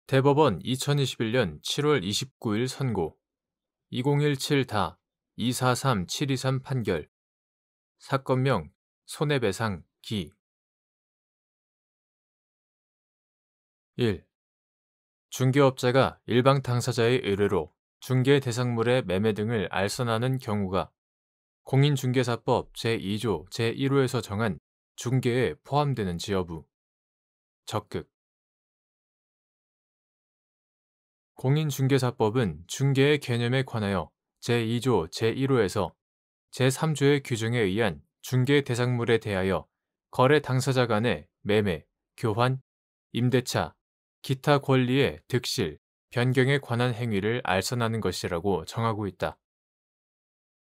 대법원 2021년 7월 29일 선고 2017-243-723 판결 사건명 손해배상 기 1. 중개업자가 일방 당사자의 의뢰로 중개 대상물의 매매 등을 알선하는 경우가 공인중개사법 제2조 제1호에서 정한 중개에 포함되는지 여부. 적극. 공인중개사법은 중개의 개념에 관하여 제2조 제1호에서 제3조의 규정에 의한 중개 대상물에 대하여 거래 당사자 간의 매매, 교환, 임대차, 기타 권리의 득실, 변경에 관한 행위를 알선하는 것이라고 정하고 있다.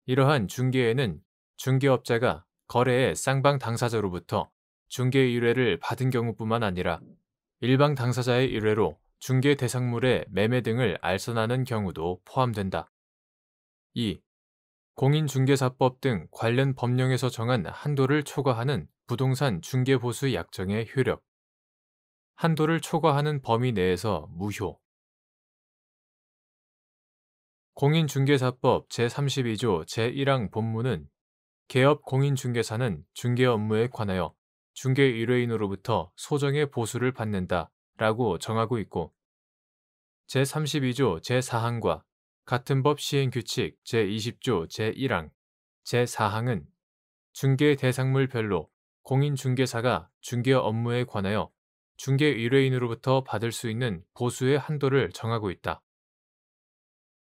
이러한 중개에는 중개업자가 거래의 쌍방 당사자로부터 중개 의뢰를 받은 경우뿐만 아니라 일방 당사자의 의뢰로 중개 대상물의 매매 등을 알선하는 경우도 포함된다. 2. 공인중개사법 등 관련 법령에서 정한 한도를 초과하는 부동산 중개보수 약정의 효력. 한도를 초과하는 범위 내에서 무효. 공인중개사법 제32조 제1항 본문은 개업 공인중개사는 중개 업무에 관하여 중개 의뢰인으로부터 소정의 보수를 받는다 라고 정하고 있고 제32조 제4항과 같은 법 시행규칙 제20조 제1항, 제4항은 중개 대상물별로 공인중개사가 중개 업무에 관하여 중개 의뢰인으로부터 받을 수 있는 보수의 한도를 정하고 있다.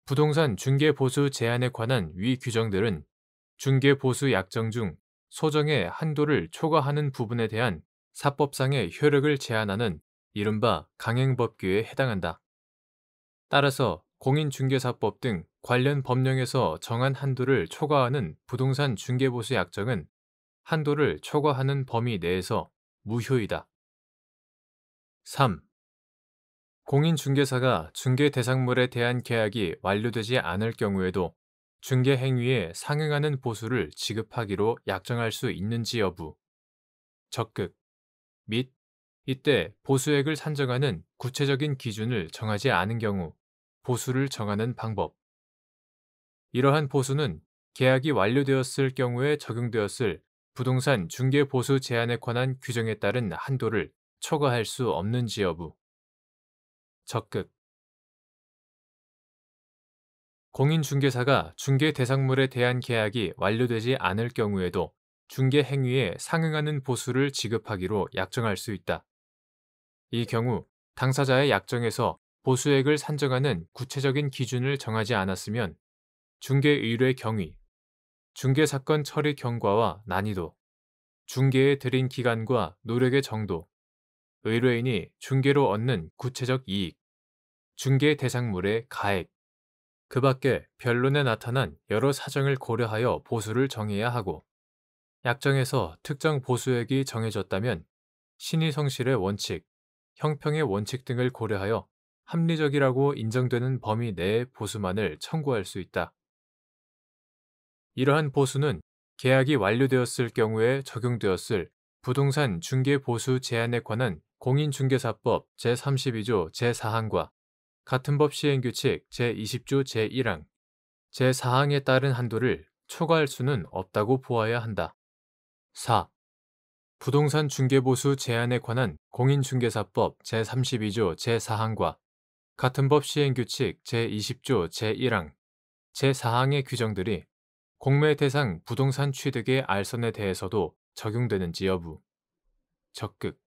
부동산 중개 보수 제한에 관한 위 규정들은 중개 보수 약정 중 소정의 한도를 초과하는 부분에 대한 사법상의 효력을 제한하는 이른바 강행법규에 해당한다. 따라서 공인중개사법 등 관련 법령에서 정한 한도를 초과하는 부동산 중개보수 약정은 한도를 초과하는 범위 내에서 무효이다. 3. 공인중개사가 중개 대상물에 대한 계약이 완료되지 않을 경우에도 중개 행위에 상응하는 보수를 지급하기로 약정할 수 있는지 여부. 적극. 및 이때 보수액을 산정하는 구체적인 기준을 정하지 않은 경우 보수를 정하는 방법. 이러한 보수는 계약이 완료되었을 경우에 적용되었을 부동산 중개 보수 제한에 관한 규정에 따른 한도를 초과할 수 없는지 여부. 적극. 공인중개사가 중개 대상물에 대한 계약이 완료되지 않을 경우에도 중개 행위에 상응하는 보수를 지급하기로 약정할 수 있다. 이 경우 당사자의 약정에서 보수액을 산정하는 구체적인 기준을 정하지 않았으면 중개 의뢰 경위, 중개 사건 처리 경과와 난이도, 중개에 들인 기간과 노력의 정도, 의뢰인이 중개로 얻는 구체적 이익, 중개 대상물의 가액, 그 밖에 변론에 나타난 여러 사정을 고려하여 보수를 정해야 하고, 약정에서 특정 보수액이 정해졌다면 신의성실의 원칙, 형평의 원칙 등을 고려하여 합리적이라고 인정되는 범위 내의 보수만을 청구할 수 있다. 이러한 보수는 계약이 완료되었을 경우에 적용되었을 부동산 중개 보수 제한에 관한 공인중개사법 제32조 제4항과 같은 법 시행규칙 제20조 제1항, 제4항에 따른 한도를 초과할 수는 없다고 보아야 한다. 4. 부동산 중개보수 제한에 관한 공인중개사법 제32조 제4항과 같은 법 시행규칙 제20조 제1항, 제4항의 규정들이 공매 대상 부동산 취득의 알선에 대해서도 적용되는지 여부. 적극.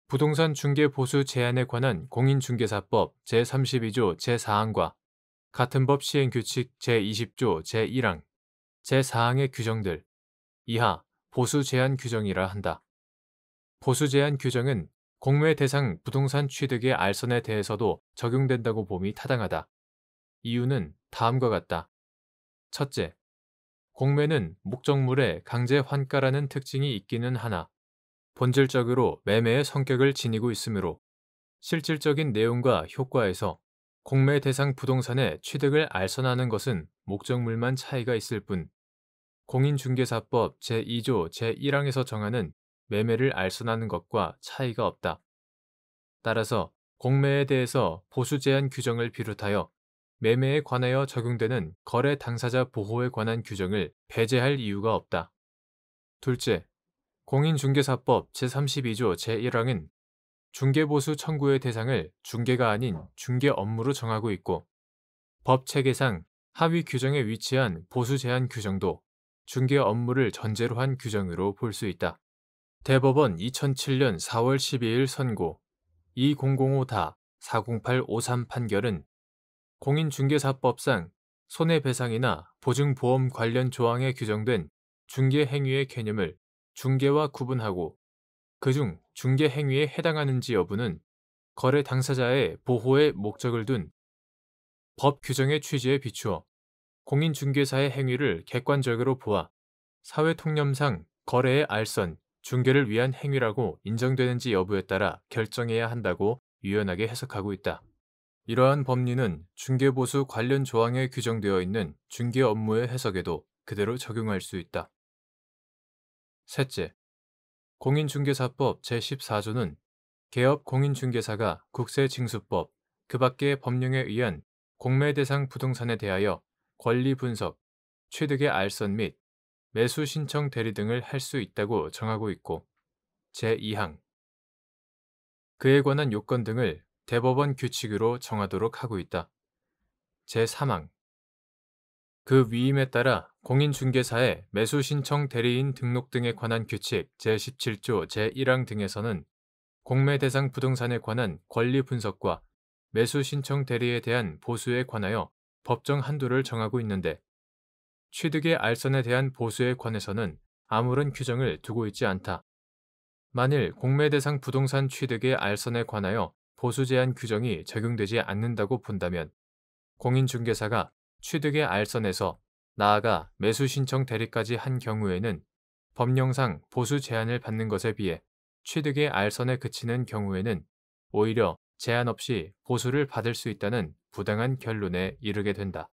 부동산 중개 보수 제한에 관한 공인중개사법 제32조 제4항과 같은 법 시행규칙 제20조 제1항, 제4항의 규정들 이하 보수 제한 규정이라 한다. 보수 제한 규정은 공매 대상 부동산 취득의 알선에 대해서도 적용된다고 봄이 타당하다. 이유는 다음과 같다. 첫째, 공매는 목적물의 강제 환가라는 특징이 있기는 하나 본질적으로 매매의 성격을 지니고 있으므로 실질적인 내용과 효과에서 공매 대상 부동산의 취득을 알선하는 것은 목적물만 차이가 있을 뿐 공인중개사법 제2조 제1항에서 정하는 매매를 알선하는 것과 차이가 없다. 따라서 공매에 대해서 보수 제한 규정을 비롯하여 매매에 관하여 적용되는 거래 당사자 보호에 관한 규정을 배제할 이유가 없다. 둘째, 공인중개사법 제32조 제1항은 중개보수 청구의 대상을 중개가 아닌 중개 업무로 정하고 있고, 법 체계상 하위 규정에 위치한 보수 제한 규정도 중개 업무를 전제로 한 규정으로 볼 수 있다. 대법원 2007년 4월 12일 선고 2005-40853 판결은 공인중개사법상 손해배상이나 보증보험 관련 조항에 규정된 중개행위의 개념을 중개와 구분하고, 그중 중개행위에 해당하는지 여부는 거래 당사자의 보호에 목적을 둔 법 규정의 취지에 비추어 공인중개사의 행위를 객관적으로 보아 사회통념상 거래의 알선, 중개를 위한 행위라고 인정되는지 여부에 따라 결정해야 한다고 유연하게 해석하고 있다. 이러한 법리는 중개보수 관련 조항에 규정되어 있는 중개 업무의 해석에도 그대로 적용할 수 있다. 셋째, 공인중개사법 제14조는 개업 공인중개사가 국세징수법, 그 밖의 법령에 의한 공매 대상 부동산에 대하여 권리 분석, 취득의 알선 및 매수 신청 대리 등을 할 수 있다고 정하고 있고, 제2항 그에 관한 요건 등을 대법원 규칙으로 정하도록 하고 있다. 제3항 그 위임에 따라 공인중개사의 매수 신청 대리인 등록 등에 관한 규칙 제17조 제1항 등에서는 공매 대상 부동산에 관한 권리 분석과 매수 신청 대리에 대한 보수에 관하여 법정 한도를 정하고 있는데, 취득의 알선에 대한 보수에 관해서는 아무런 규정을 두고 있지 않다. 만일 공매 대상 부동산 취득의 알선에 관하여 보수 제한 규정이 적용되지 않는다고 본다면 공인중개사가 취득의 알선에서 나아가 매수 신청 대리까지 한 경우에는 법령상 보수 제한을 받는 것에 비해 취득의 알선에 그치는 경우에는 오히려 제한 없이 보수를 받을 수 있다는 부당한 결론에 이르게 된다.